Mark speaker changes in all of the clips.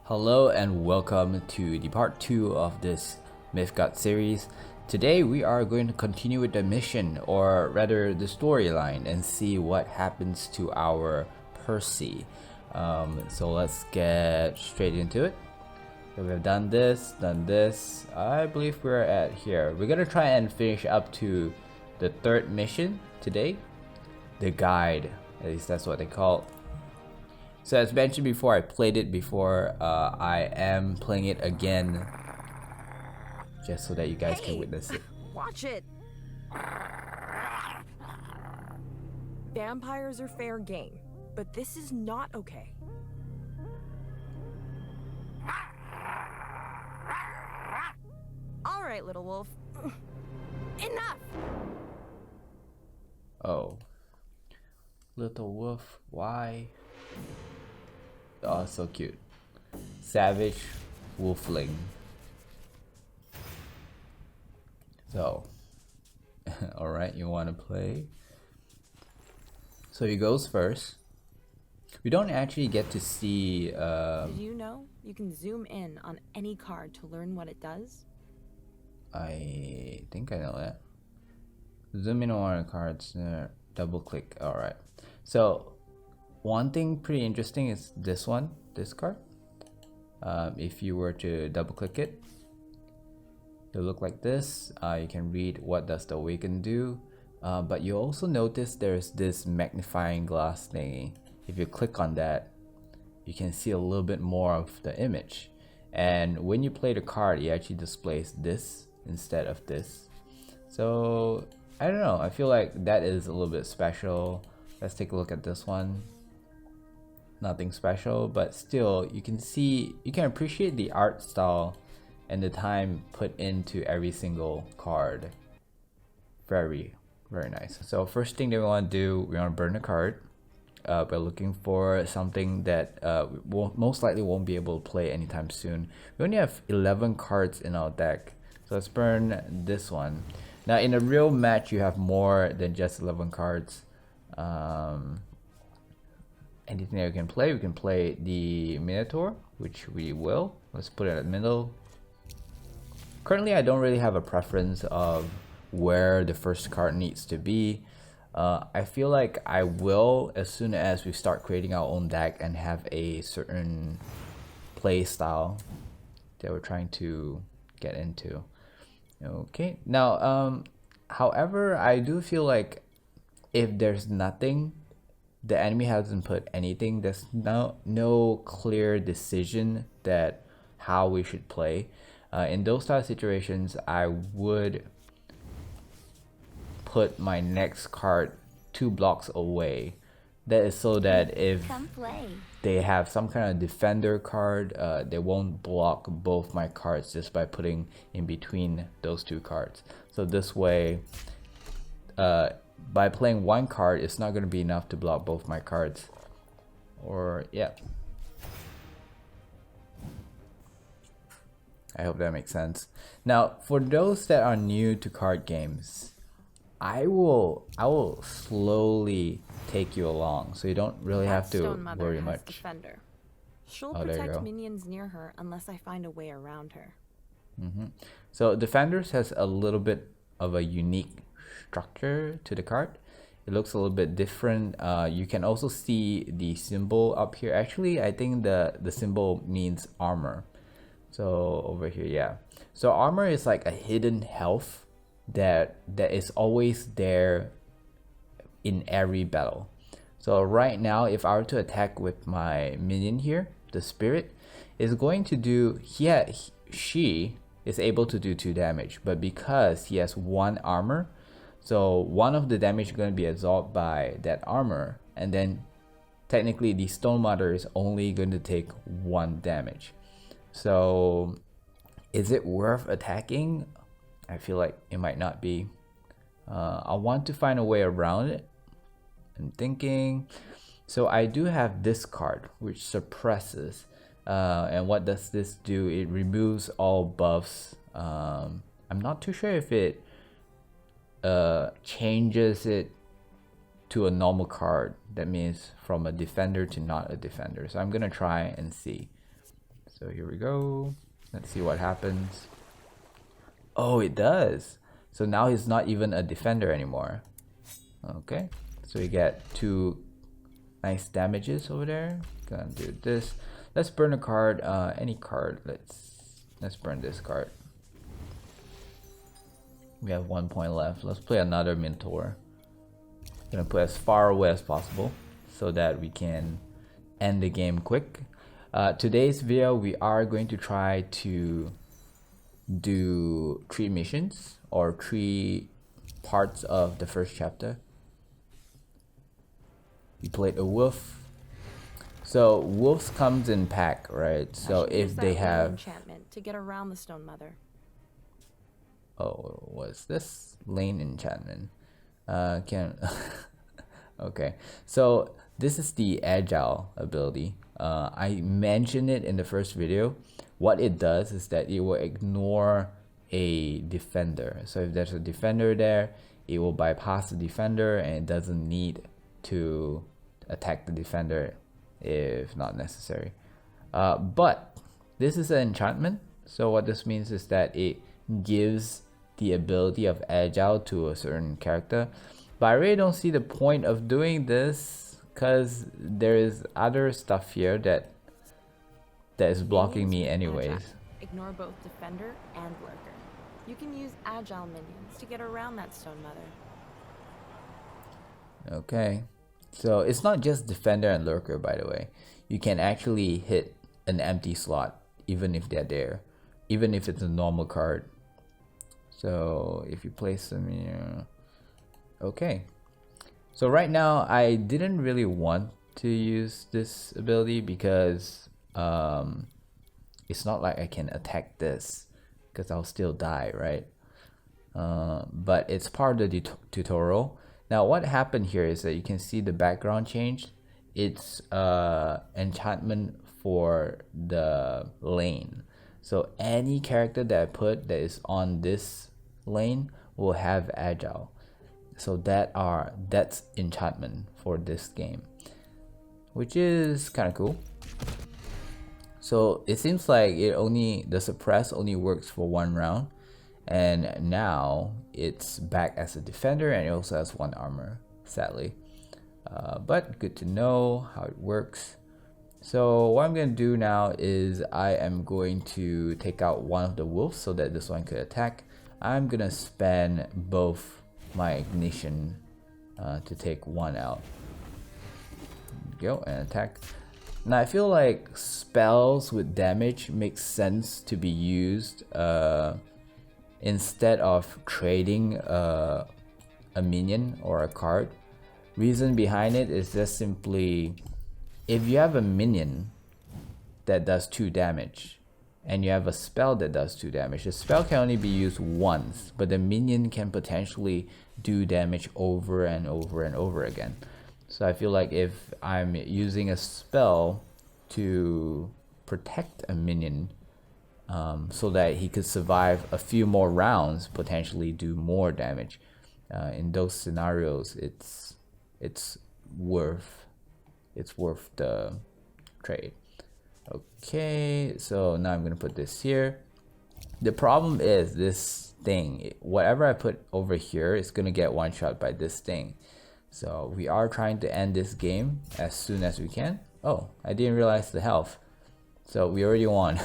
Speaker 1: Hello and welcome to the part 2 of this Mythgard series. Today we are going to continue with the mission, or rather the storyline, and see what happens to our Percy. So let's get straight into it. So we've done this. I believe we're at here. We're gonna try and finish up to the third mission today. The guide, at least that's what they call it. So as mentioned before, I played it before. I am playing it again just so that you guys can witness it.
Speaker 2: Watch it! Vampires are fair game, but this is not okay. All right, little wolf. Enough!
Speaker 1: Oh. Little wolf, why? Oh, so cute. Savage wolfling. So, alright, you want to play? So he goes first. We don't actually get to see.
Speaker 2: Did you know you can zoom in on any card to learn what it does?
Speaker 1: I think I know that. Zoom in on one of the cards, double click. Alright. So, one thing pretty interesting is this card. If you were to double click it, it'll look like this. You can read what does the awaken do, but you also notice there's this magnifying glass thingy. If you click on that, you can see a little bit more of the image, and when you play the card, it actually displays this instead of this. So I don't know, I feel like that is a little bit special. Let's take a look at this one. Nothing special, but still you can appreciate the art style and the time put into every single card. Very nice. So first thing that we want to do, we want to burn a card. We're looking for something that we most likely won't be able to play anytime soon. We only have 11 cards in our deck, so let's burn this one. Now in a real match you have more than just 11 cards. Anything that we can play the Minotaur, which we will. Let's put it at the middle. Currently I don't really have a preference of where the first card needs to be. I feel like I will as soon as we start creating our own deck and have a certain play style that we're trying to get into. Okay, now however, I do feel like if there's nothing, the enemy hasn't put anything, there's no clear decision that how we should play. In those type of situations, I would put my next card 2 blocks away. That is so that if they have some kind of defender card, they won't block both my cards just by putting in between those 2 cards. So this way, by playing one card, it's not going to be enough to block both my cards. Or yeah, I hope that makes sense. Now for those that are new to card games, I will slowly take you along, so you don't really have to worry much.
Speaker 2: Defender. She'll protect minions near her unless I find a way around her.
Speaker 1: So Defenders has a little bit of a unique structure to the card. It looks a little bit different. You can also see the symbol up here. Actually, I think the symbol means armor. So over here, yeah. So armor is like a hidden health that is always there in every battle. So right now, if I were to attack with my minion here, the spirit is going to do, she is able to do 2 damage, but because he has 1 armor, so one of the damage is going to be absorbed by that armor, and then technically the Stone Mother is only going to take 1 damage. So is it worth attacking? I feel like it might not be. I want to find a way around it. I'm thinking. So I do have this card which suppresses, and what does this do? It removes all buffs. I'm not too sure if it changes it to a normal card. That means from a defender to not a defender. So I'm gonna try and see. So here we go. Let's see what happens. Oh, it does. So now he's not even a defender anymore. Okay, so we get 2 nice damages over there. Gonna do this. Let's burn a card. Any card. Let's burn this card. We have 1 point left. Let's play another Mentor. Gonna put as far away as possible so that we can end the game quick. Today's video, we are going to try to do 3 missions or 3 parts of the first chapter. We played a wolf. So wolves comes in pack, right? So if they have
Speaker 2: enchantment to get around the Stone Mother.
Speaker 1: Oh, what's this? Lane enchantment. Can okay. So this is the agile ability. I mentioned it in the first video. What it does is that it will ignore a defender. So if there's a defender there, it will bypass the defender and it doesn't need to attack the defender if not necessary. But this is an enchantment. So what this means is that it gives the ability of agile to a certain character. But I really don't see the point of doing this because there is other stuff here that is blocking me anyways.
Speaker 2: Agile. Ignore both defender and lurker. You can use agile minions to get around that Stone Mother.
Speaker 1: Okay, so it's not just defender and lurker, by the way. You can actually hit an empty slot even if they're there, even if it's a normal card. So if you place them here, okay. So right now I didn't really want to use this ability because it's not like I can attack this because I'll still die, right? But it's part of the tutorial. Now what happened here is that you can see the background changed. It's enchantment for the lane. So any character that I put that is on this lane will have agile. So that's enchantment for this game, which is kind of cool. So it seems like the suppress only works for 1 round, and now it's back as a defender and it also has 1 armor, sadly. But good to know how it works. So what I'm going to do now is I am going to take out one of the wolves so that this one could attack. I'm going to spend both my ignition to take one out. Go and attack. Now I feel like spells with damage makes sense to be used instead of trading a minion or a card. Reason behind it is just simply, if you have a minion that does 2 damage and you have a spell that does 2 damage, the spell can only be used once, but the minion can potentially do damage over and over and over again. So I feel like if I'm using a spell to protect a minion so that he could survive a few more rounds, potentially do more damage, in those scenarios it's worth the trade. Okay, so now I'm gonna put this here. The problem is this thing, whatever I put over here is gonna get one shot by this thing. So we are trying to end this game as soon as we can. Oh, I didn't realize the health. So we already won.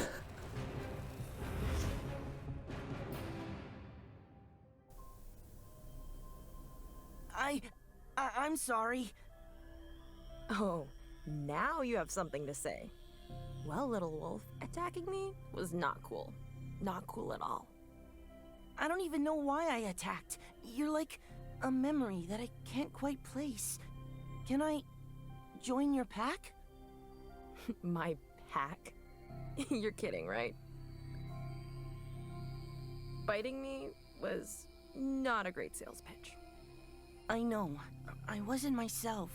Speaker 3: I'm sorry.
Speaker 2: Oh, now you have something to say. Well, little wolf, attacking me was not cool. Not cool at all.
Speaker 3: I don't even know why I attacked. You're like a memory that I can't quite place. Can I join your pack?
Speaker 2: My pack? You're kidding, right? Biting me was not a great sales pitch.
Speaker 3: I know. I wasn't myself.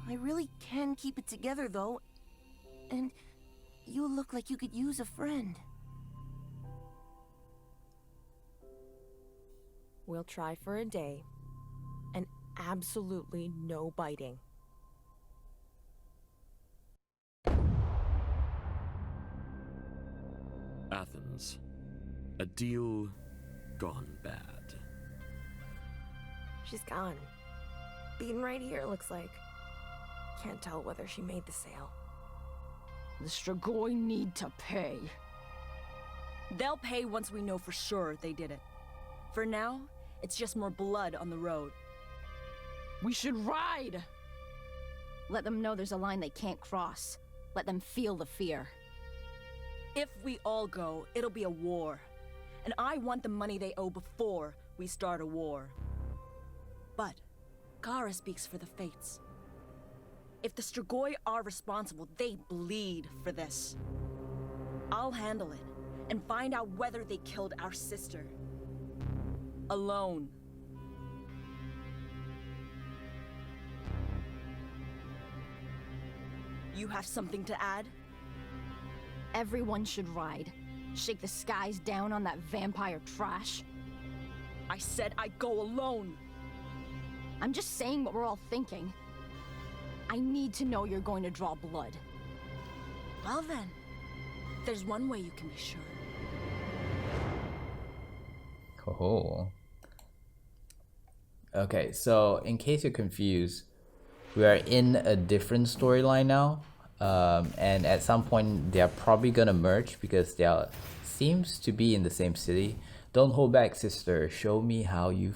Speaker 3: I really can keep it together, though. And you look like you could use a friend.
Speaker 2: We'll try for a day. And absolutely no biting.
Speaker 4: seems. A deal gone bad.
Speaker 2: She's gone. Beaten right here, looks like. Can't tell whether she made the sale.
Speaker 5: The Strigoi need to pay.
Speaker 6: They'll pay once we know for sure they did it. For now, it's just more blood on the road.
Speaker 5: We should ride!
Speaker 7: Let them know there's a line they can't cross. Let them feel the fear.
Speaker 6: If we all go, it'll be a war. And I want the money they owe before we start a war. But Kara speaks for the Fates. If the Strigoi are responsible, they bleed for this. I'll handle it and find out whether they killed our sister. Alone. You have something to add?
Speaker 7: Everyone should ride. Shake the skies down on that vampire trash.
Speaker 6: I said I'd go alone.
Speaker 7: I'm just saying what we're all thinking. I need to know you're going to draw blood.
Speaker 6: Well then, there's one way you can be sure.
Speaker 1: Oh. Okay, so in case you're confused, we are in a different storyline now. And at some point they are probably gonna merge because they are, seems to be in the same city. Don't hold back, sister. Show me how you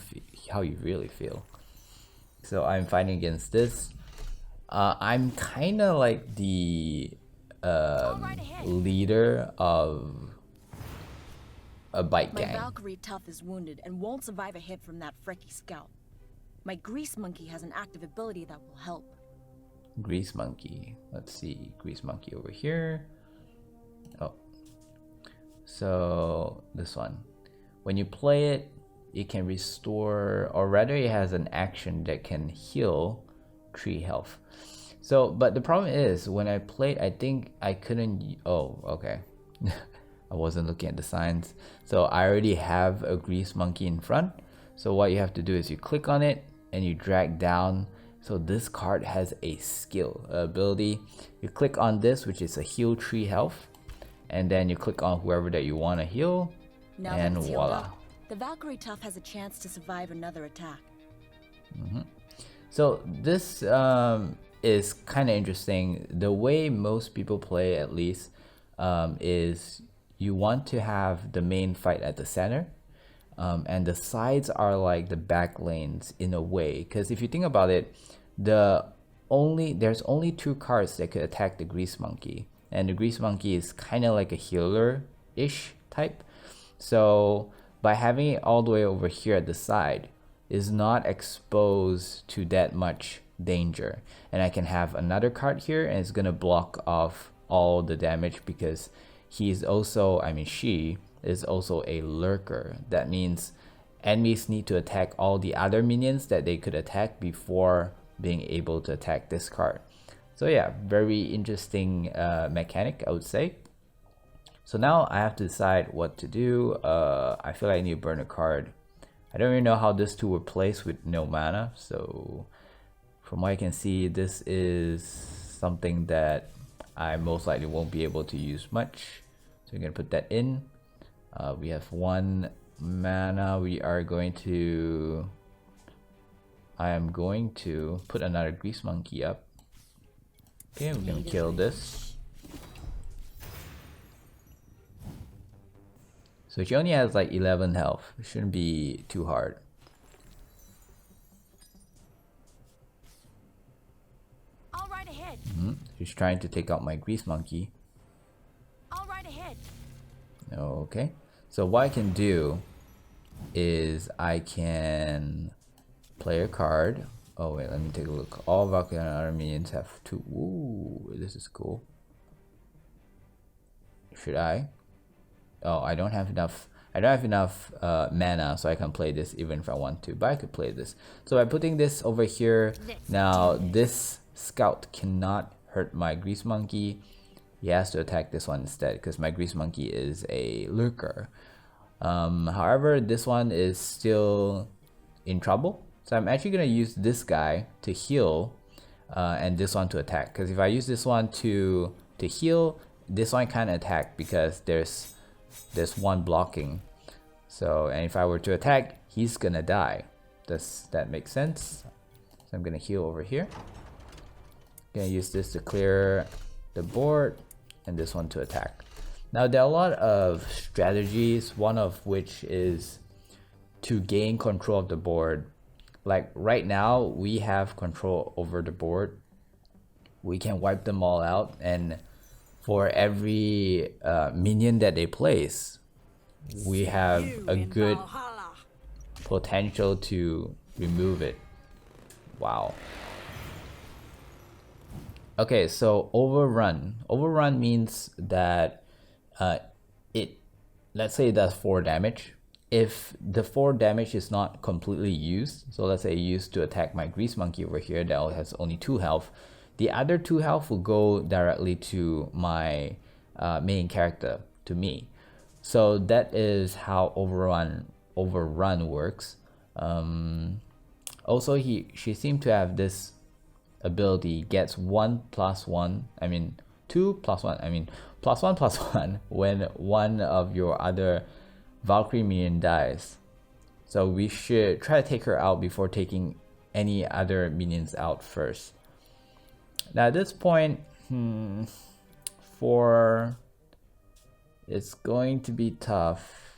Speaker 1: really feel. So I'm fighting against this. I'm kind of like the leader of a bike gang.
Speaker 6: My Valkyrie Tough is wounded and won't survive a hit from that freaky scout. My Grease Monkey has an active ability that will help.
Speaker 1: Grease Monkey. Let's see. Grease Monkey over here. Oh. So this one. When you play it, it can restore, or rather it has an action that can heal 3 health. So, but the problem is when I played, I think I couldn't. Oh, okay. I wasn't looking at the signs. So I already have a Grease Monkey in front. So what you have to do is you click on it and you drag down. So this card has a skill ability. You click on this, which is a heal 3 health, and then you click on whoever that you want to heal,
Speaker 6: Now
Speaker 1: and
Speaker 6: that it's healed
Speaker 1: voila.
Speaker 6: up, the Valkyrie Tough has a chance to survive another attack.
Speaker 1: So this is kind of interesting. The way most people play, at least, is you want to have the main fight at the center, and the sides are like the back lanes in a way. Because if you think about it, there's only 2 cards that could attack the Grease Monkey, and the Grease Monkey is kind of like a healer-ish type. So by having it all the way over here at the side, is not exposed to that much danger, and I can have another card here and it's gonna block off all the damage because he's also, I mean she is also a lurker. That means enemies need to attack all the other minions that they could attack before being able to attack this card. So yeah, very interesting mechanic, I would say. So now I have to decide what to do. I feel like I need to burn a card. I don't really know how this two were placed with no mana, so from what I can see, this is something that I most likely won't be able to use much. So we're gonna put that in. We have 1 mana. I am going to put another Grease Monkey up. Okay, we're gonna kill this. So she only has like 11 health. It shouldn't be too hard.
Speaker 7: I'll ride ahead.
Speaker 1: She's trying to take out my Grease Monkey.
Speaker 7: I'll ride ahead.
Speaker 1: Okay. So what I can do is I can play a card. Oh wait, let me take a look. All Valkyrie and other minions have 2. Ooh, this is cool. Should I? Oh, I don't have enough mana, so I can play this even if I want to, but I could play this. So by putting this over here, now this scout cannot hurt my Grease Monkey. He has to attack this one instead because my Grease Monkey is a lurker. However, this one is still in trouble, so I'm actually gonna use this guy to heal, and this one to attack. Because if I use this one to heal, this one can't attack because there's there's one blocking. So, and if I were to attack, he's gonna die. Does that make sense? So I'm gonna heal over here. Gonna use this to clear the board, and this one to attack. Now there are a lot of strategies, one of which is to gain control of the board. Like right now, we have control over the board. We can wipe them all out, and for every minion that they place, we have a good potential to remove it. Wow. Okay, so overrun. Overrun means that let's say it does 4 damage. If the 4 damage is not completely used, so let's say used to attack my grease monkey over here that has only 2 health, the other 2 health will go directly to my main character, to me. So that is how overrun works. Also, she seemed to have this ability, gets 1 + 1, I mean 2 + 1, I mean +1 + 1 when one of your other Valkyrie minion dies. So we should try to take her out before taking any other minions out first. Now at this point, it's going to be tough.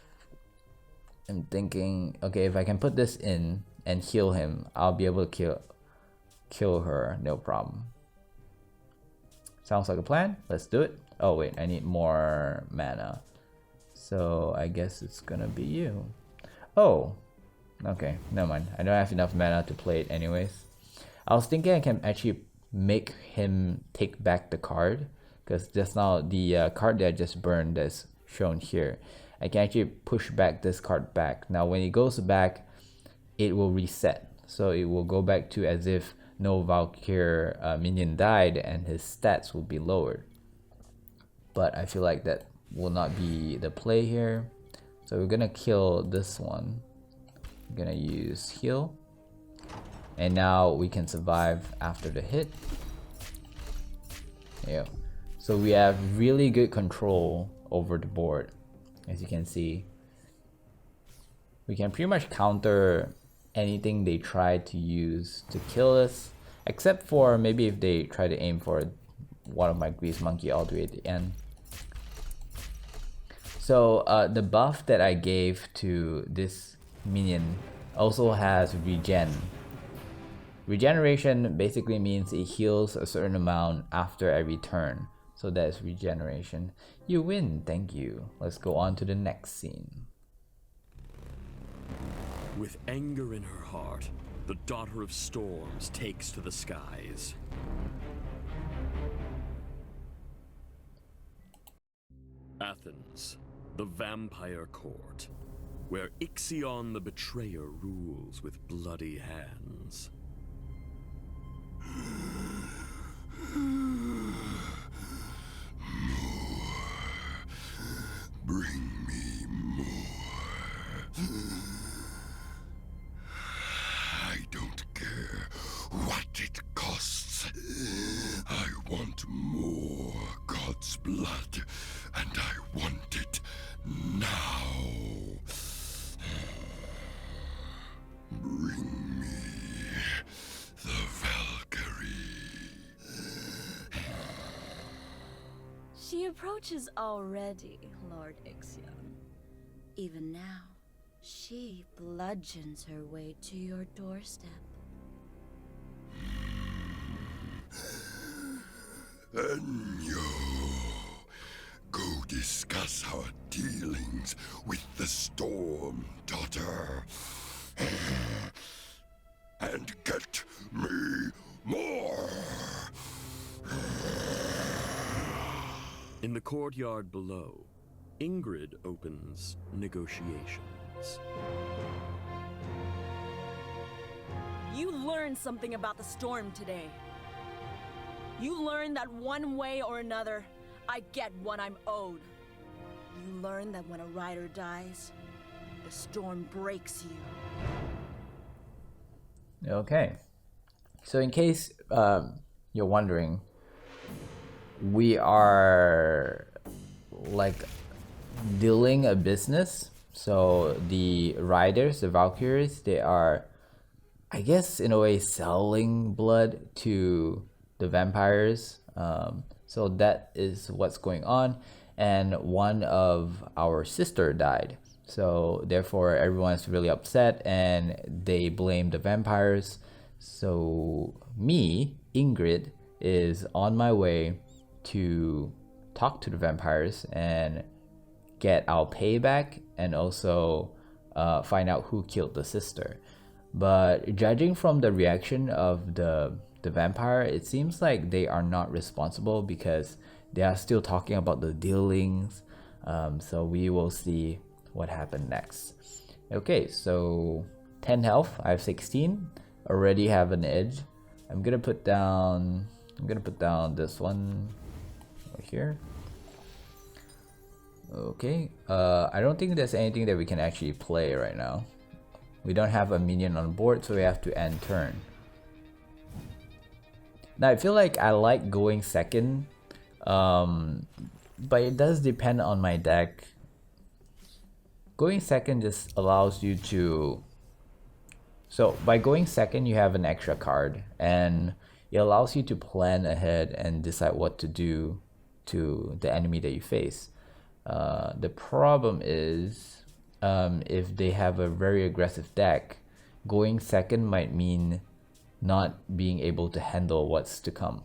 Speaker 1: I'm thinking, okay, if I can put this in and heal him, I'll be able to kill her, no problem. Sounds like a plan. Let's do it. Oh wait, I need more mana. So I guess it's gonna be you. Oh, okay, never mind. I don't have enough mana to play it anyways. I was thinking I can actually make him take back the card, because just now the card that I just burned that's shown here, I can actually push back this card back. Now when it goes back, it will reset. So it will go back to as if no Valkyrie minion died, and his stats will be lowered. But I feel like that will not be the play here. So we're gonna kill this one. I'm gonna use heal. And now we can survive after the hit. Yeah. So we have really good control over the board. As you can see, we can pretty much counter anything they try to use to kill us, except for maybe if they try to aim for one of my grease monkey all the way at the end. So the buff that I gave to this minion also has regen. Regeneration basically means it heals a certain amount after every turn. So that's regeneration. You win, thank you. Let's go on to the next scene.
Speaker 4: With anger in her heart, the daughter of storms takes to the skies. Athens, the vampire court, where Ixion the betrayer rules with bloody hands.
Speaker 8: Bring me more. I don't care what it costs. I want more God's blood, and I want it now. Bring me the Valkyrie.
Speaker 6: She approaches already, Lord Ixion. Even now, she bludgeons her way to your doorstep.
Speaker 8: Enyo, go discuss our dealings with the Storm Daughter. And get me more.
Speaker 4: In the courtyard below, Ingrid opens negotiations.
Speaker 6: You learned something about the storm today. You learned that one way or another, I get what I'm owed. You learned that when a rider dies, the storm breaks you.
Speaker 1: Okay. So in case you're wondering, we are like dealing a business. So the riders, the Valkyries, they are, I guess, in a way, selling blood to the vampires. So that is what's going on. And one of our sister died. So therefore, everyone's really upset and they blame the vampires. So me, Ingrid, is on my way to talk to the vampires and get our payback and also find out who killed the sister. But judging from the reaction of the vampire, it seems like they are not responsible because they are still talking about the dealings. So we will see what happened next. Okay, so 10 health. I have 16. Already have an edge. I'm gonna put down this one over here. Okay. I don't think there's anything that we can actually play right now. We don't have a minion on board, so we have to end turn. Now I feel like I like going second, but it does depend on my deck. Going second just allows you to... So by going second, you have an extra card, and it allows you to plan ahead and decide what to do to the enemy that you face. The problem is, if they have a very aggressive deck, going second might mean not being able to handle what's to come.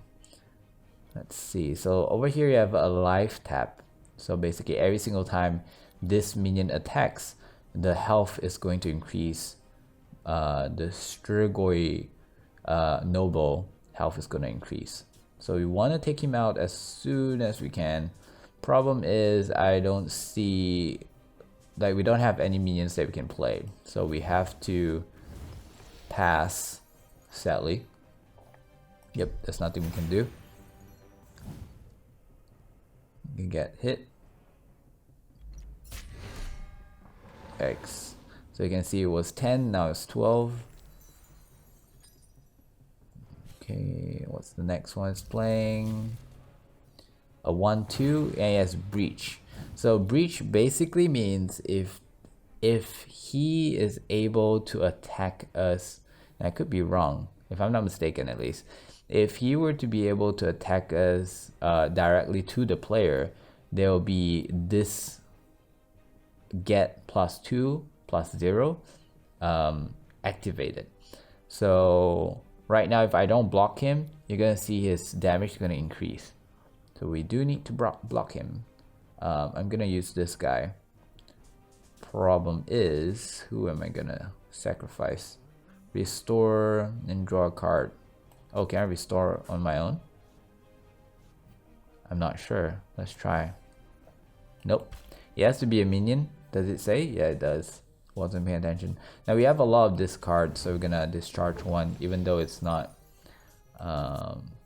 Speaker 1: Let's see. So over here you have a life tap. So basically every single time this minion attacks, the health is going to increase. The Strigoi noble health is going to increase. So we want to take him out as soon as we can. Problem is, I don't see, like, we don't have any minions that we can play, so we have to pass, sadly. Yep, there's nothing we can do. You get hit. X. So you can see it was 10, now it's 12. Okay, what's the next one it's playing? A 1-2, and he has breach. So breach basically means if he is able to attack us, and I could be wrong, if I'm not mistaken at least, if he were to be able to attack us directly to the player, there will be this get +2 +0 activated. So right now, if I don't block him, you're gonna see his damage is gonna increase. So we do need to block him. I'm gonna use this guy. Problem is, who am I gonna sacrifice? Restore and draw a card. Oh, can I restore on my own? I'm not sure. Let's try. Nope. It has to be a minion. Does it say? Yeah, it does. Wasn't paying attention. Now we have a lot of discards, so we're gonna discharge one, even though it's not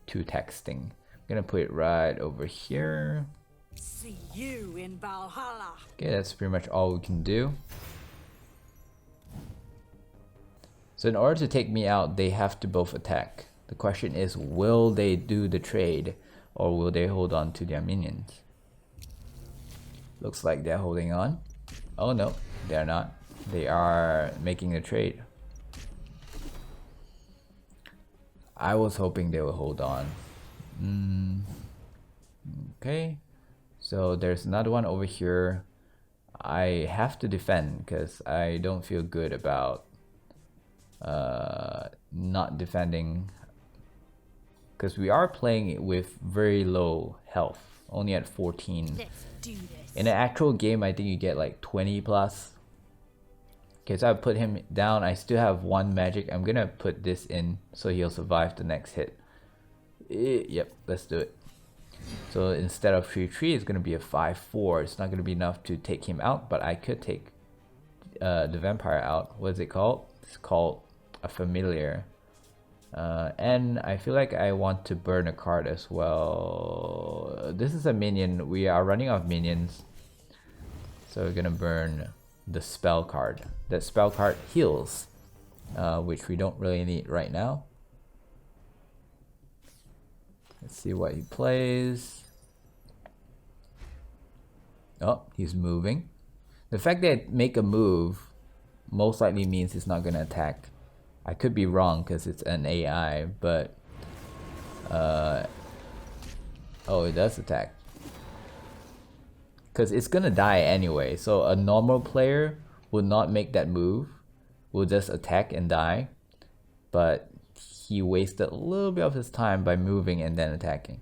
Speaker 1: too texting. I'm gonna put it right over here.
Speaker 5: See you in Valhalla.
Speaker 1: Okay, that's pretty much all we can do. So in order to take me out, they have to both attack. The question is, will they do the trade, or will they hold on to their minions? Looks like they're holding on. Oh no, they're not. They are making a trade. I was hoping they would hold on. Okay, so there's another one over here. I have to defend because I don't feel good about not defending, because we are playing with very low health, only at 14.
Speaker 5: Let's do this.
Speaker 1: In an actual game, I think you get like 20 plus. Okay, so I put him down. I still have one magic. I'm gonna put this in so he'll survive the next hit. Yep, let's do it. So instead of 3-3, it's gonna be a 5-4. It's not gonna be enough to take him out, but I could take the vampire out. What is it called? It's called a familiar. And I feel like I want to burn a card as well. This is a minion. We are running out of minions, so we're gonna burn the spell card. That spell card heals, which we don't really need right now. Let's see what he plays. Oh, he's moving. The fact that it make a move most likely means it's not gonna attack. I could be wrong because it's an AI, but oh, it does attack. Because it's gonna die anyway, so a normal player would not make that move, will just attack and die, but he wasted a little bit of his time by moving and then attacking.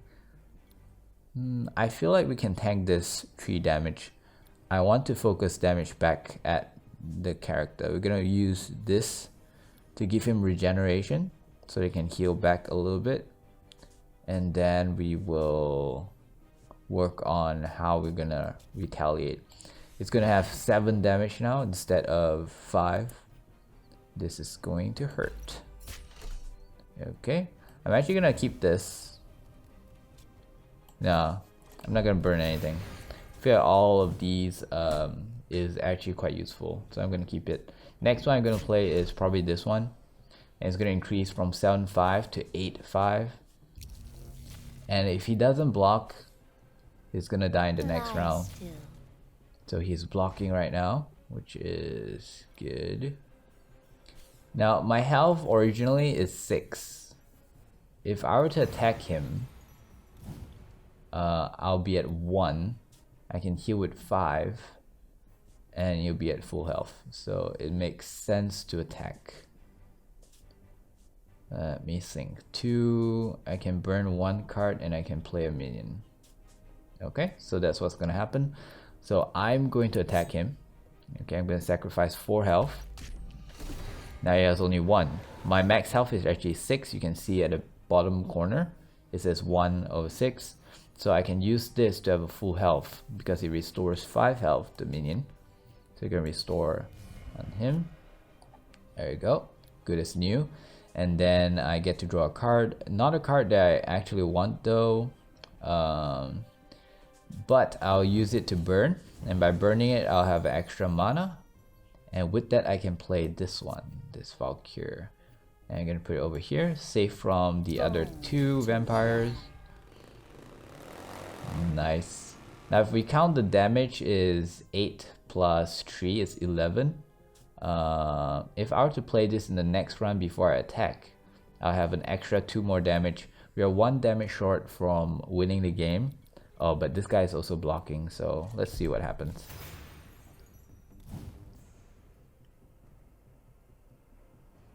Speaker 1: I feel like we can tank this 3 damage. I want to focus damage back at the character. We're gonna use this to give him regeneration so they can heal back a little bit, and then we will work on how we're gonna retaliate. It's gonna have 7 damage now instead of 5. This is going to hurt. Okay, I'm actually gonna keep this. No, I'm not gonna burn anything. I feel like all of these is actually quite useful, so I'm gonna keep it. Next one I'm gonna play is probably this one, and it's gonna increase from 7.5 to 8.5. And if he doesn't block, he's gonna die in the next round. So he's blocking right now, which is good. Now my health originally is 6. If I were to attack him, I'll be at 1. I can heal with 5, and you'll be at full health. So it makes sense to attack. Let me think. 2. I can burn 1 card and I can play a minion. Okay, so that's what's gonna happen. So I'm going to attack him. Okay, I'm gonna sacrifice 4 health. Now he has only 1. My max health is actually 6. You can see at the bottom corner it says 1/6. So I can use this to have a full health because it restores 5 health to minion. So you're gonna restore on him. There you go, good as new. And then I get to draw a card. Not a card that I actually want though, but I'll use it to burn, and by burning it I'll have extra mana, and with that I can play this one, this Valkyr, and I'm gonna put it over here, safe from the other 2 vampires. Nice. Now if we count the damage is 8 plus 3 is 11. If I were to play this in the next round before I attack, I'll have an extra 2 more damage. We are 1 damage short from winning the game. Oh, but this guy is also blocking, so let's see what happens.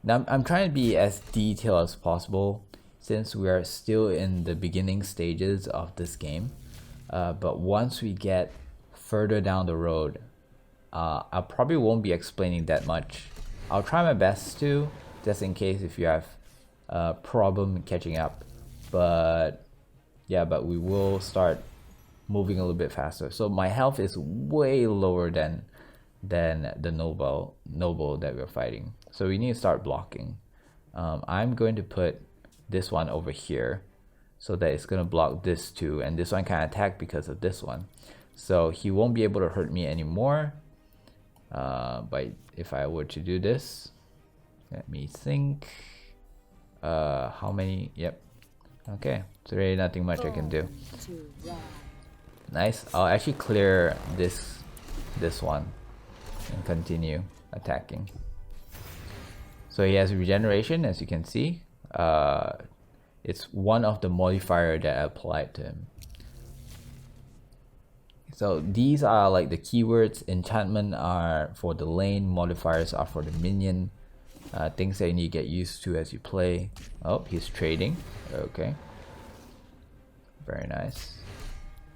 Speaker 1: Now I'm trying to be as detailed as possible since we are still in the beginning stages of this game. But once we get further down the road, I probably won't be explaining that much. I'll try my best to, just in case if you have a problem catching up. But yeah, but we will start moving a little bit faster. So my health is way lower than the noble that we're fighting. So we need to start blocking. I'm going to put this one over here so that it's going to block this too, and this one can attack because of this one. So he won't be able to hurt me anymore. But if I were to do this, let me think. How many? Yep. Okay, so really nothing much I can do. Nice. I'll actually clear this one and continue attacking. So he has regeneration, as you can see. It's one of the modifier that I applied to him. So these are like the keywords. Enchantment are for the lane, modifiers are for the minion. Things that you need to get used to as you play. Oh, he's trading. Okay. Very nice.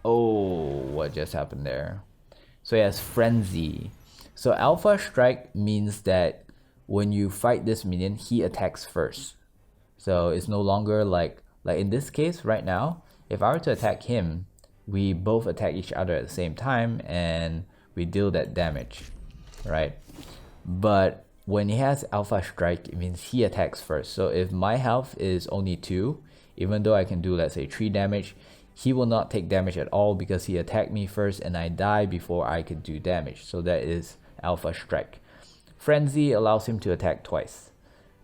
Speaker 1: Oh, what just happened there? So he has Frenzy. So Alpha Strike means that when you fight this minion, he attacks first. So it's no longer like in this case right now, if I were to attack him, we both attack each other at the same time and we deal that damage, right? But when he has Alpha Strike, it means he attacks first. So if my health is only 2, even though I can do, let's say, 3 damage, he will not take damage at all because he attacked me first and I die before I could do damage. So that is Alpha Strike. Frenzy allows him to attack twice.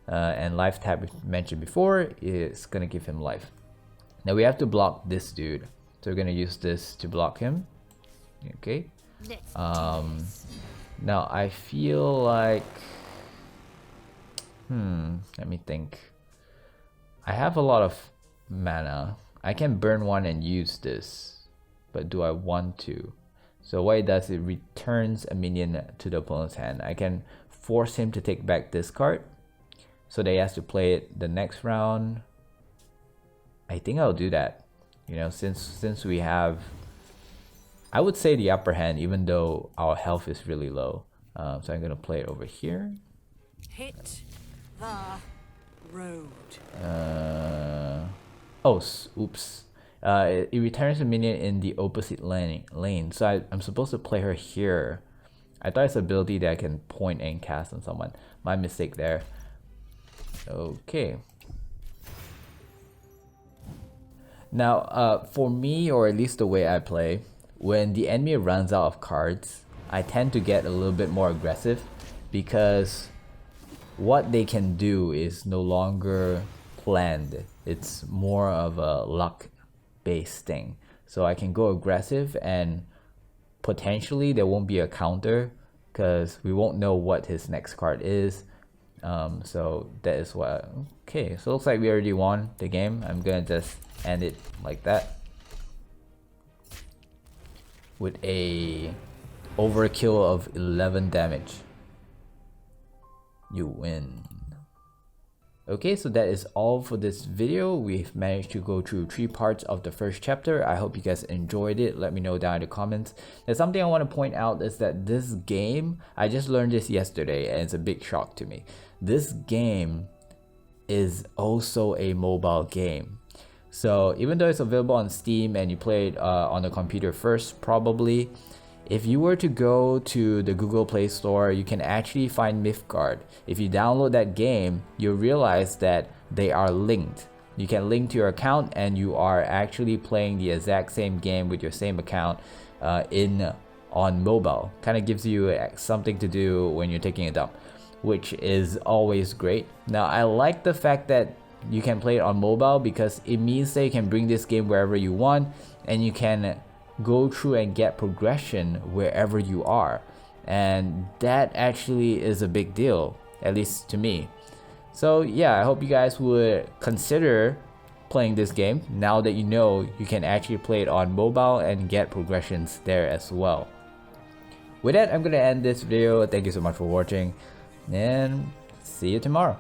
Speaker 1: And Life Tap, mentioned before, is going to give him life. Now we have to block this dude. So we're going to use this to block him. Okay.
Speaker 3: Let's
Speaker 1: Now I feel like let me think. I have a lot of mana. I can burn one and use this, but do I want to? So what it does, it returns a minion to the opponent's hand. I can force him to take back this card, so that he has to play it the next round. I think I'll do that. You know, since we have, I would say, the upper hand, even though our health is really low. So I'm gonna play it over here.
Speaker 6: Hit the road.
Speaker 1: Oops. It returns a minion in the opposite lane. So I'm supposed to play her here. I thought it's an ability that I can point and cast on someone. My mistake there. Okay. Now, for me, or at least the way I play, when the enemy runs out of cards, I tend to get a little bit more aggressive, because what they can do is no longer planned. It's more of a luck-based thing. So I can go aggressive, and potentially there won't be a counter because we won't know what his next card is. So that is what. Okay, so looks like we already won the game. I'm gonna just end it like that with a overkill of 11 damage. You win. Okay, so that is all for this video. We've managed to go through 3 parts of the first chapter. I hope you guys enjoyed it. Let me know down in the comments. There's something I want to point out is that this game, I just learned this yesterday and it's a big shock to me. This game is also a mobile game. So even though it's available on Steam and you play it on the computer first, probably, if you were to go to the Google Play Store, you can actually find Mythgard. If you download that game, you'll realize that they are linked. You can link to your account and you are actually playing the exact same game with your same account on mobile. Kind of gives you something to do when you're taking a dump, which is always great. Now, I like the fact that you can play it on mobile because it means that you can bring this game wherever you want and you can go through and get progression wherever you are, and that actually is a big deal, at least to me. So yeah, I hope you guys would consider playing this game now that you know you can actually play it on mobile and get progressions there as well. With that, I'm gonna end this video. Thank you so much for watching and see you tomorrow.